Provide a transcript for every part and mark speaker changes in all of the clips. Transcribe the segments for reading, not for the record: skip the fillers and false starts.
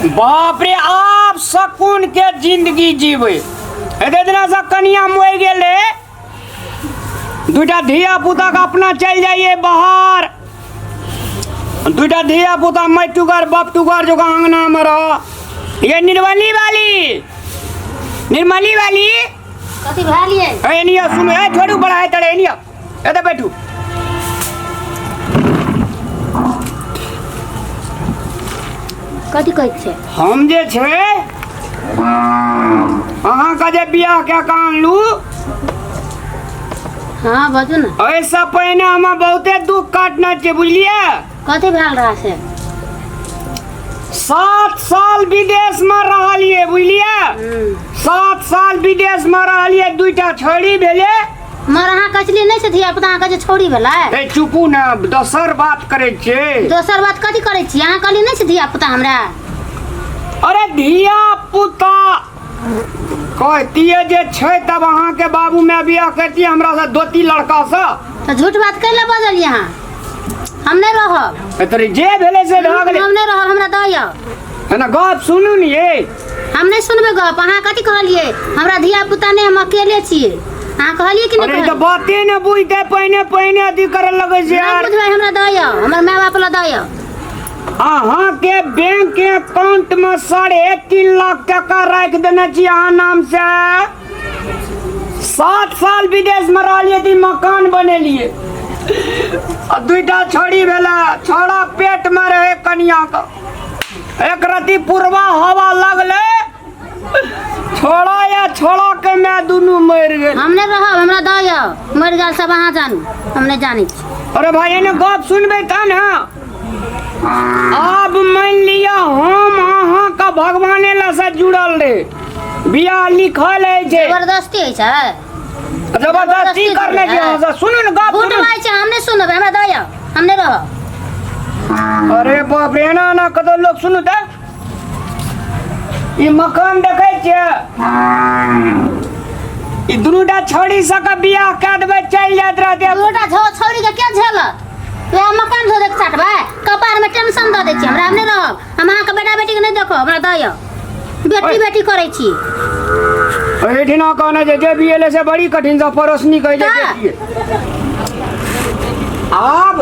Speaker 1: बाप रे आप सकून के जिंदगी जीवे एते दिना से कनिया मोइ गेले दुटा धिया पुता का अपना चल जाइए बाहर दुटा धिया पुता मैटुगर बपटुगर जो अंगना में रह ये निर्मली वाली
Speaker 2: कथी भालिए
Speaker 1: ए निया सुन ए छोड़ू बड़ा है तड़े निया एते बैठू
Speaker 2: कथी कहै छै
Speaker 1: हम जे छे अहाँ का जे बियाह के कानलू
Speaker 2: हाँ बाजू ना
Speaker 1: ऐसा पहिने हम बहुते दुख काटना छे बुझलिए
Speaker 2: कथी भेल रहा से
Speaker 1: 7 साल विदेश में रहलिए बुझलिए 7 साल विदेश में रहलिए दुईटा छोड़ी भेले
Speaker 2: मर अहाँ कचली नहीं से धिया पुता अहाँ के छोड़ी भेलै
Speaker 1: ए चुपू ना दोसर बात करे छे
Speaker 2: दोसर बात कथी करे छी अहाँ कहली नहीं से धिया पुता हमरा
Speaker 1: अरे धिया पुता कहतिए जे छै तब अहाँ के बाबू में बियाह करती हमरा से दोती लड़का से
Speaker 2: तो झूठ बात कैला बजलिए अहाँ हम नहीं रहब
Speaker 1: तोरी जे भेले से भ गेले
Speaker 2: हम नहीं रहब हमरा दइयो
Speaker 1: है ना गप सुनू नि ये
Speaker 2: हम नहीं सुनबे गप अहाँ कथी कहलिए हमरा धिया पुता नहीं हम अकेले छिए अहाँ कहलिए कि
Speaker 1: अरे
Speaker 2: नहीं
Speaker 1: तो बाते न बुझते पहिने अथी करे लगे छै यार
Speaker 2: बुझबै हमरा दइयो हमर माय बाप ला दइयो
Speaker 1: अहाँ के बैंक के अकाउंट में 3.5 लाख टका रख देने छी अहाँ नाम से 7 साल विदेश में रहलिए ती मकान बनेलिए दुईटा छोड़ी भेला छोड़ा पेट में रहे कन्या का एक रति पूर्वा हवा लगले छोड़ा के मैं दुनू मर गए
Speaker 2: हम नहीं रहब हमरा दइयो मर गेल सब अहाँ जानू हम नहीं जानी छी
Speaker 1: अरे भाई ने गप सुनबे त ना अब मान लिया हम अहाँ का भगवाने ला से जुड़ल रे बियाह लिखल है जे
Speaker 2: जबरदस्ती है छै
Speaker 1: जबरदस्ती करने के सुनो ना गप
Speaker 2: फूट भाई छै हम नहीं सुनब हमरा दइयो हम नहीं रहब
Speaker 1: अरे बाप रे ना कतो लोग सुनु त ई मकान देखे छे ई दुनुटा छोड़ी सक बियाह कर देबे चल जात रहते
Speaker 2: लोटा छोड़ी के क्या झेलत वे मकान धो देख छटबे कपार में टेंशन द दे छी हमरा हम नहीं रहब हम अहाँ के बेटा बेटी के नहीं देखो हमरा दइयो बेटी करे छी
Speaker 1: एठिना कहना जे बीएलए से बड़ी कठिन सा परोसनी कह जे अब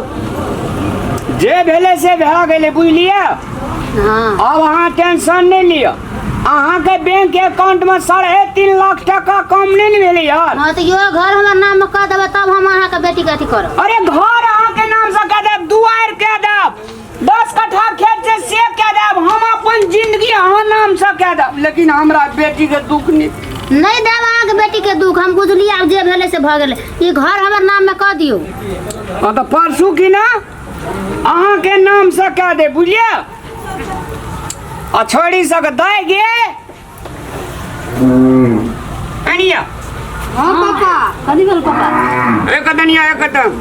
Speaker 1: जे भेले से भए गेले बुझलिए
Speaker 2: हां
Speaker 1: अब अहाँ टेंशन नहीं लियो अहाँ के बैंक अकाउंट में 3.5 लाख टका कम नहीं भेले यार
Speaker 2: हां तो यो घर हमर नाम में कह देबे तब हम अहाँ के बेटी के अथी करब
Speaker 1: अरे घर अहाँ के नाम से कह देब दुआर कह देब 10 कट्ठा खेत से कह देब हम अपन जिंदगी अहाँ नाम से कह देब लेकिन हमरा बेटी के दुख नहीं
Speaker 2: देब अहाँ के बेटी के दुख हम बुझलिए अब जे भेले से भ गेले ई घर हमर नाम में कह दियो
Speaker 1: हां तो परसू की ना अहाँ के नाम से कह दे बुझलिए आ छोड़ी सक दे गे अनिया
Speaker 2: हां पापा कथी भेल पापा
Speaker 1: एक दनिया एक कदम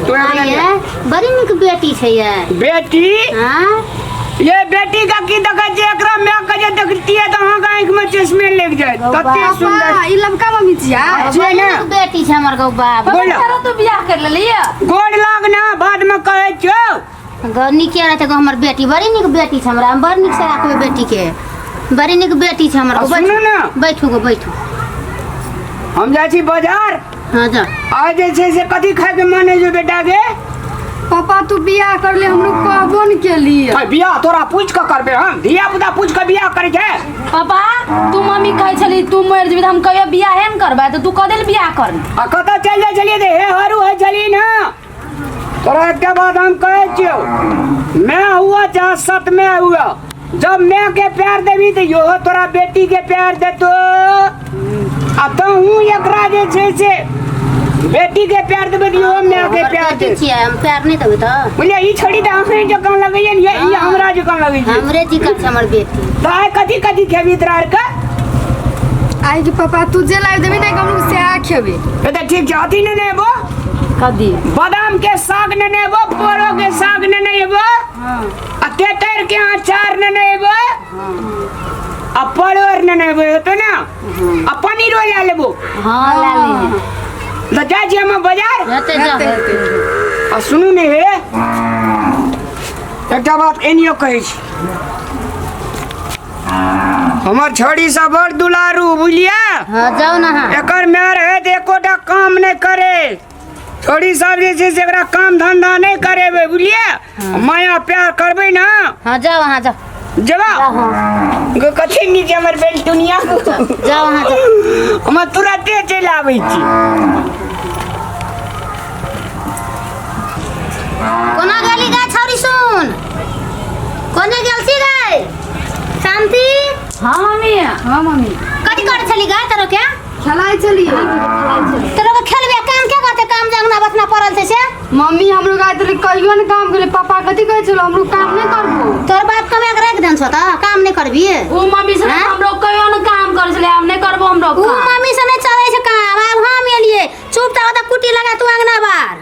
Speaker 1: तो
Speaker 2: ये बड़ी निक बेटी छै ये
Speaker 1: बेटी
Speaker 2: हां
Speaker 1: ये बेटी का की देखे जे एकरा मैं कहे देखती है तो अहाँ के आंख में चश्मे लग जाए कते सुंदर
Speaker 3: ई लबका मम्मी छिया
Speaker 1: छै ना
Speaker 2: बेटी छै हमर गौ बाप
Speaker 3: करो तो बियाह कर लेलिए
Speaker 1: गोड़ लाग ना बाद में कहे छौ
Speaker 2: नीके रहते गो हमर बेटी बड़ी निक बेटी छै हमरा हम बड़ निक से राखबे बेटी के बड़ी निक बेटी छै हमर
Speaker 1: सुनो ना
Speaker 2: बैठू गो बैठू
Speaker 1: हम जाइ छी बाजार
Speaker 2: हां जा
Speaker 1: आज जे छै से कथी खाए के माने जो बेटा के
Speaker 3: पापा तू बियाह कर ले हम लोग कहबो न के लिए
Speaker 1: बियाह तोरा पूछ के करबे हम धिया पुता पूछ के बियाह करे छै
Speaker 3: पापा तू मम्मी कहै छली तू मर जेबी हम कहियो बियाह हेन करबा तो तू कदेल बियाह कर
Speaker 1: आ कत चल जाय छलिए हे हरू है छली ना तोरा एक बात हम कहे छियो मैं हुआ चाहे सत में हुआ जब मैं के प्यार देबी तो यो तोरा बेटी के प्यार देतो आ तो हूं एकरा जे छै से बेटी के प्यार देबे दियो मैं के प्यार दे
Speaker 2: छी हम प्यार नहीं देबे त
Speaker 1: बोले ई छोड़ी त हमरे जकां लगैय ये ई हमरा जकां लगै छै
Speaker 2: हमरे जिका छै हमर बेटी
Speaker 1: ताय कथी खेबी तरार का
Speaker 3: आई के पापा तू जे लाई देबी ना हम लोग से आ खेबे
Speaker 1: ए त ठीक छै अथी ने नेबो
Speaker 3: कदी
Speaker 1: बादाम के साग ने नेबो पोरो के साग ने नेबो
Speaker 3: हां
Speaker 1: आ तेतर के अचार ने नेबो आ परोर ने नेबो तो ना आ पनीर ले लेबो
Speaker 2: हां ला ली
Speaker 1: ल जा जी हम बाजार
Speaker 2: रहते जा
Speaker 1: आ सुनू ने हे एकटा बात एनियो कहै छी हमार छोड़ी सब बड़ दुलारू बुझलिया।
Speaker 2: हाँ जाओ ना हाँ
Speaker 1: एकर में रहे तो एकोटा काम नहीं करे। छोड़ी सब जे छै से एकरा काम धंधा नहीं करेबे बुझलिया। माया प्यार करबे ना।
Speaker 2: हाँ जाओ हाँ जाओ
Speaker 1: जबा
Speaker 2: हाँ
Speaker 1: कथी नीचे हमर बेल दुनिया
Speaker 2: जाओ हाँ जाओ
Speaker 1: हम तुरंते चलि आबै छी।
Speaker 2: कोना गेली गाय छौरी सुन कोने गेल छी गाय शांति।
Speaker 3: हाँ मम्मी हाँ मम्मी
Speaker 2: कथी कर छली गाय तोरो के
Speaker 3: खेलाई चली
Speaker 2: तोरो के खेलबे काम क्या करते काम जंगना बतना पड़ल छै से।
Speaker 3: मम्मी हम लोग आए थे कहियो ने काम करे पापा कथी कहै छलो हम लोग काम नहीं करबो।
Speaker 2: तोर बाप कमे के राख देन छ त काम नहीं करबी।
Speaker 3: ओ मम्मी से
Speaker 2: हाँ?
Speaker 3: हम लोग कहियो ने काम करे छले हम नहीं करबो हम लोग
Speaker 2: ऊ
Speaker 3: काम।
Speaker 2: मम्मी से नहीं चले छै काम अब हम एलिए चुपचाप त कुटी लगा तू अंगना बार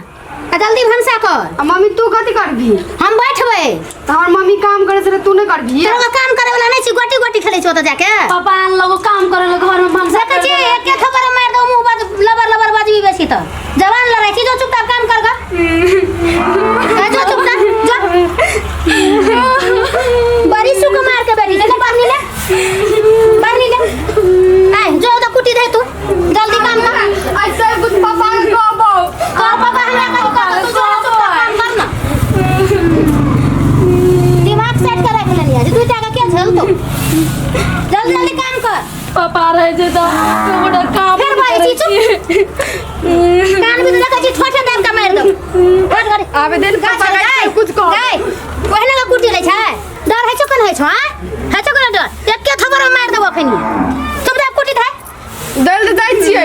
Speaker 2: आ जल्दी भंसा कर।
Speaker 3: मम्मी तू कथी करबी
Speaker 2: हम बैठबै
Speaker 3: हमार मम्मी काम करे छले तू नहीं करबी।
Speaker 2: तोरा के काम करे वाला नहीं छी गोटी गोटी खेलै छ त जाके
Speaker 3: पापा आन लोग काम करे ले घर में भंसा
Speaker 2: देखै छी एके खबर मार दो मुंह बाज लबर लबर बाजबी बेसी त जवान लड़ाई छी जो चुपचाप काम कर ग जो चुपचाप जो बड़ी सुक मार के बैठी ले पानी ले आई जो तो कुटी दे तू जल्दी काम कर।
Speaker 3: ऐसे कुछ पापा ने कहबो
Speaker 2: कर पापा हमरा का तू जो चुपचाप काम कर ना दिमाग सेट कर रख ले आज तू जाके के झल तो जल्दी जल्दी काम कर।
Speaker 3: पापा रहे जे तो बड़ा काम
Speaker 2: फिर भाई जी चुप कान भी लगा जी छोटे दाम का मार दो हट गरे
Speaker 3: आवेदन का
Speaker 2: गाय
Speaker 3: कुछ कह
Speaker 2: गाय ओहने का कुटी ले छै डर है चकन है छ है चकन डर एक के थबर मार देबो खनी तुम रे कुटी दे
Speaker 3: दल दे जाई छिए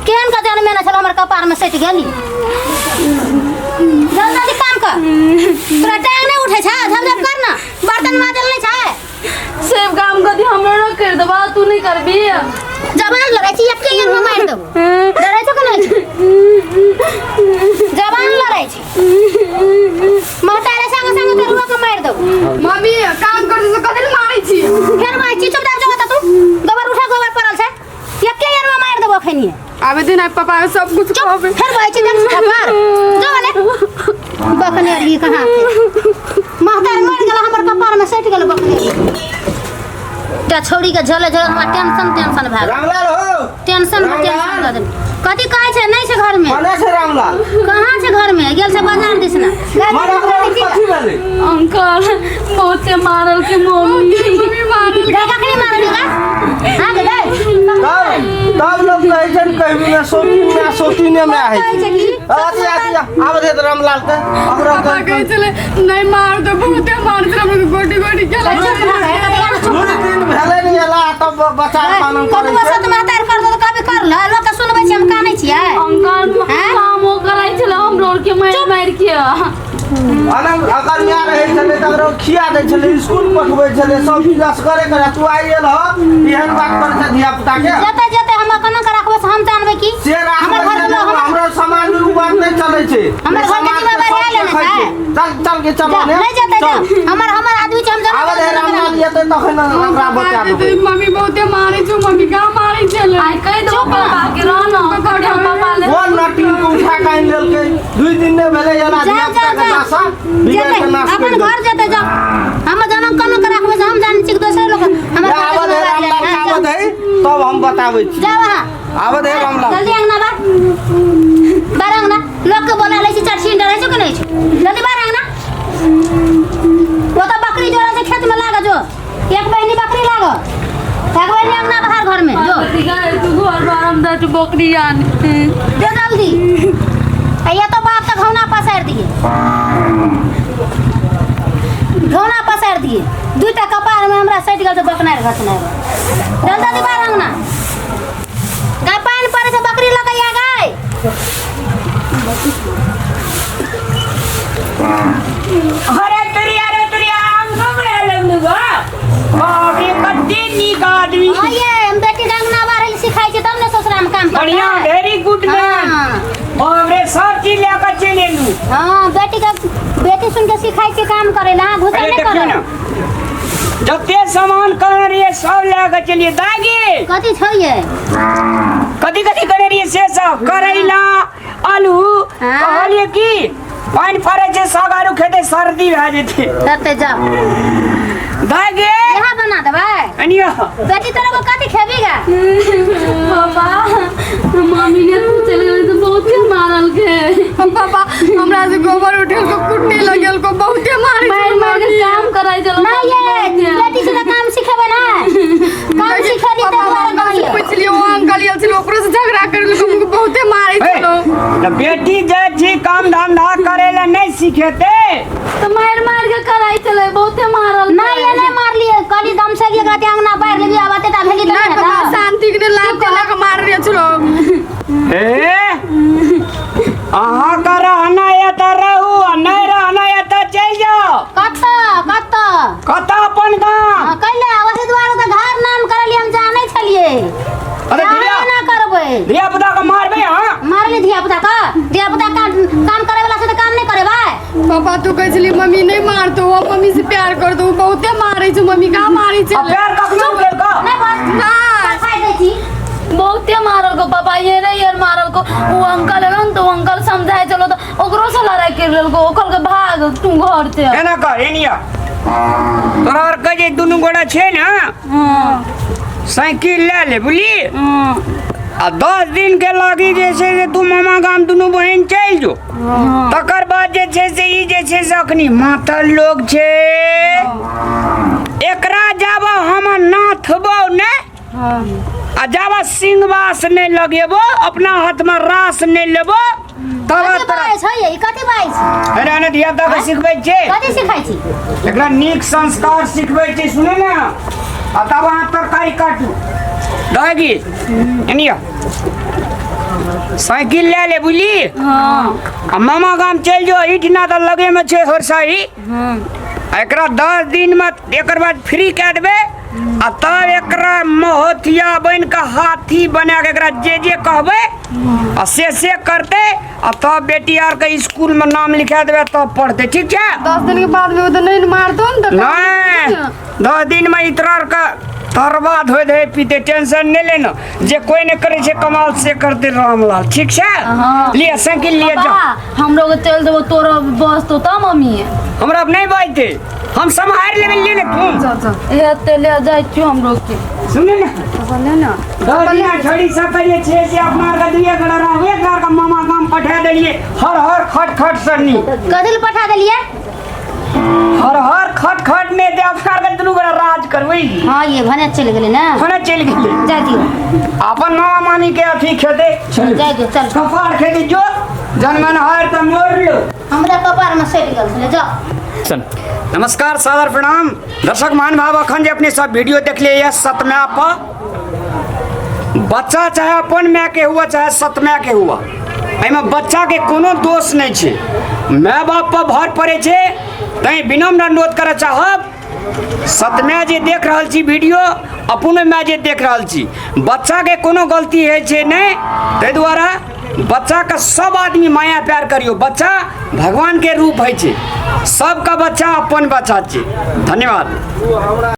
Speaker 2: केहन का जान में ना चलो हमर कपार में सट गेली जल्दी काम कर तोरा टांग नहीं उठे छै झप कर ना बर्तन माजल नहीं छै
Speaker 3: सेब काम कदी हमरो न कर देबा तू नहीं करबी।
Speaker 2: जवान लड़ाई छी एक के में मार देबो डरै छ कने जवान लड़ाई छी मोटारे संग संग तो रुआ के मार देबो।
Speaker 3: मम्मी काम कर से कदी मारै छी
Speaker 2: फेर मार छी चुप जा तू गोबर उठा गोबर पड़ल छै एक के में मार देबो खनी
Speaker 3: आवेदन है पापा सब कुछ कहबे
Speaker 2: फेर भाई छी देख खबर जो ले बकनेरी कहां थे महतार मर गेल हमर कपार में सट गेल बकनेरी ता छोड़ी के झले झले हमरा टेंशन भाग
Speaker 1: रामलाल हो
Speaker 2: टेंशन द दे कथी कहै छै नहीं छै घर में
Speaker 1: कने छै रामलाल
Speaker 2: कहां छै घर में गेल छै बाजार दिस ना
Speaker 1: मारा कथी भेलै
Speaker 3: अंकल बहुत से मारल के मम्मी मारल
Speaker 2: देखा कनी मारल का हां गे
Speaker 1: तब लोग कहै छै कहीं ना सोतीने में आहे आब दे रामलाल के ओकरा
Speaker 3: पापा कहै छले नहीं मार दे बहुते मार दे हम गोटी गोटी खेला
Speaker 1: दिन भेलै नहीं एला तब बच्चा पालन
Speaker 2: कत
Speaker 1: करै
Speaker 2: बसत महतार कर दो कभी कर ल लोग के सुनबै छी हम कानै छियै
Speaker 3: अंकल काम हो कराई छले हम रोड के मार के
Speaker 1: अलग अगर यहाँ रहे छले त रो खिया दे छले स्कूल पठबै छले सब चीज करे तू आई एल ह एहन बात करे छै धिया पुता के
Speaker 2: जते जते हम कना के रखबै से हम जानबै की
Speaker 1: से
Speaker 2: हमर घर में
Speaker 1: हमरा समाज में बात नहीं चले छै
Speaker 2: हमर घर में जिम्मेदारी आले ना
Speaker 1: चल चल के चल ने
Speaker 2: नहीं जते हमर आदमी छै हम जान
Speaker 1: आब दे रामलाल येते तखन हमरा बता दे
Speaker 3: मम्मी बहुते मारे छु मम्मी का मारे छले आई कह दो पापा के रहना बढ़िया पापा ले
Speaker 1: वो नटिंग को उठा के आइन लेल के 2 दिन ने भेले एला धिया पुता के नासा बिगड़ के नास
Speaker 2: अपन घर जते जा हम जान कना के रखबै से हम जान छी दोसर लोग हमर
Speaker 1: आब दे रामलाल आब दे तब हम बताबै छी
Speaker 2: जा वहां
Speaker 1: आब दे रामलाल
Speaker 2: जल्दी अंगना बार अंगना लोग के बोला ले छी चरसी डरै छ कि नहीं छ जल्दी बार अंगना वो तो बकरी जोड़ा से खेत में लाग जो एक बहनी बकरी लाग एक बहनी अंगना बाहर घर में जो
Speaker 3: तू घर बारम दा तू बकरी आन
Speaker 2: जो जल्दी ये तो बाप तक घौना पसार दिए घौना पसार दिए दुटा कपार में हमरा सट गेल तो बकनार घसनार जल्दी जल्दी बार अंगना गाय पानी पड़े से बकरी लगैया गाय
Speaker 1: अरे तुरिया हम कमरे लगनु गो बाप रे कते नीक आदमी
Speaker 2: हां ये हम बेटी के अंगना बाहर सिखाई छै तब ने ससुरा में काम करता
Speaker 1: बढ़िया वेरी गुड मैन और रे सब चीज लेकर चले लू
Speaker 2: हां बेटी सुन के सिखाई के काम करेला घुसा नहीं करे
Speaker 1: जते सामान कर रही है सब लेकर चलिए दागी
Speaker 2: कथी छैये
Speaker 1: कथी कथी करे रही है से सब करैला आलू कहलिए की पानी फरे छै सगारू खेते सर्दी भए जेते
Speaker 2: तते जा
Speaker 1: दागी
Speaker 2: यहां बना देबै
Speaker 1: एनिया
Speaker 2: बेटी तेरे को कथी खेबीगा
Speaker 3: पापा मम्मी ने चल गई तो बहुत ही मारल के पापा हमरा से गोबर उठल को कुट्टी लगल को बहुत ही मार मार के काम कराई चलो
Speaker 2: ना ये बेटी से काम सिखेबे ना काम सिखानी तो हमारा
Speaker 3: पूछ लियो अंकल ये से ओकरो से झगड़ा कर को बहुत ही मारे चलो
Speaker 1: तो बेटी जे जी काम धंधा करेला नहीं सीखेते
Speaker 3: तो मार मार के कराई चले बहुत ही मारल
Speaker 2: ना ये नहीं मार लिए कली दम से गया ते अंगना बाहर ले आवाते ता भेली तो
Speaker 3: ना शांति के लात लगा मार रे चलो
Speaker 1: ए आहा का रहना या त रहू नहीं रहना या त चल जाओ
Speaker 2: कत्ता
Speaker 1: अपन गांव
Speaker 2: कैले वही द्वारा तो घर नाम करली हम जाने छलिए
Speaker 1: अरे धिया
Speaker 2: ना करबे
Speaker 1: धिया पुता का मारबे हां
Speaker 2: मार ले धिया पुता का काम करे वाला से तो काम नहीं करे भाई
Speaker 3: पापा तू कहली मम्मी नहीं मार दो मम्मी से प्यार कर दो बहुते मारे छ मम्मी का मारी छ
Speaker 1: अब प्यार कखनो भेल का
Speaker 2: नहीं बस
Speaker 3: ना
Speaker 2: खाई दे छी
Speaker 3: बहुते मारल को पापा ये रे यार मारल को वो अंकल है तो अंकल समझाए चलो तो ओकरो से लड़ाई कर लेल को ओकल के भाग तू घर से
Speaker 1: एना कर एनिया तोरा और कजे दुनु गोड़ा छे ना साइकिल ले ले बुली आ 10 दिन के लागी जैसे जे तू मामा गाम दुनु बहन चल जो तकर बाद जे छे से ई जे छे से अखनी मातल लोग छे एकरा जाबो हम नाथबो ने आ जाबो सिंहवास ने लगेबो अपना हाथ में रास ने लेबो तब
Speaker 2: कथी बाई छै ये कथी बाई छै
Speaker 1: अरे ने धिया पुता के सिखबै छे
Speaker 2: कथी सिखाई छी
Speaker 1: एकरा नीक संस्कार सिखबै छे सुने ना आ तब अहाँ तरकारी काटू दागी एनिया साइकिल ले ले बुली आ मामा गाम चल जो इठना त लगे में छे हरसाई एकरा 10 दिन में एकर बाद फ्री कर देबे आ तब एकरा मोहतिया बन के हाथी बना के एकरा जे कहबे आ से करते आ तब बेटी आर के स्कूल में नाम लिखा देबे तब पढ़ते ठीक छै
Speaker 3: 10 दिन के बाद में तो नहीं मार दो न
Speaker 1: नहीं 10 दिन में इतरार का तरबाद हो दे पीते टेंशन नहीं लेना जे कोई ने करे छे कमाल से करते रामलाल ठीक छै लिया साइकिल लिया जा
Speaker 3: हम लोग चल देबो तोरा बस तो ता मम्मी
Speaker 1: हमरा अब नहीं बाइते हम संभाल लेबे ले ले तू
Speaker 3: ए ते ले जाय छी हम लोग के
Speaker 1: सुने ना दरिया छोड़ी सकैए छे से अपना का दुए गड़ा रहा एक बार का मामा काम पठा देलिए हर खट खट सरनी
Speaker 2: कदिल पठा देलिए
Speaker 1: हर खट ने दे अपना का दुनु गड़ा राज करबै
Speaker 2: हां ये भने चल गेले ना
Speaker 1: खाना चल गेले
Speaker 2: जा दियो
Speaker 1: अपन मामा मामी के अथी खेते चल
Speaker 2: जा दियो चल
Speaker 1: कपार खेते जो जनमन हार त मोर लो
Speaker 2: हमरा कपार में सेट गेल ले जा
Speaker 1: नमस्कार सादर प्रणाम दर्शक मान भाव अखन जे अपने सब वीडियो देख लिए ये सतम्या पर बच्चा चाहे अपन माय के हुआ चाहे सतम्या के हुआ एमे बच्चा के कोनो दोष नहीं छे माय बाप पर भर पड़े छे तै विनम्र अनुरोध करे चाहब सतम्या जे देख रहल छी वीडियो अपन माय जे देख रहल छी बच्चा के कोनो गलती है छे नहीं तै द्वारा बच्चा का सब आदमी माया प्यार करियो बच्चा भगवान के रूप है छे सबका बच्चा अपन बच्चा छे धन्यवाद।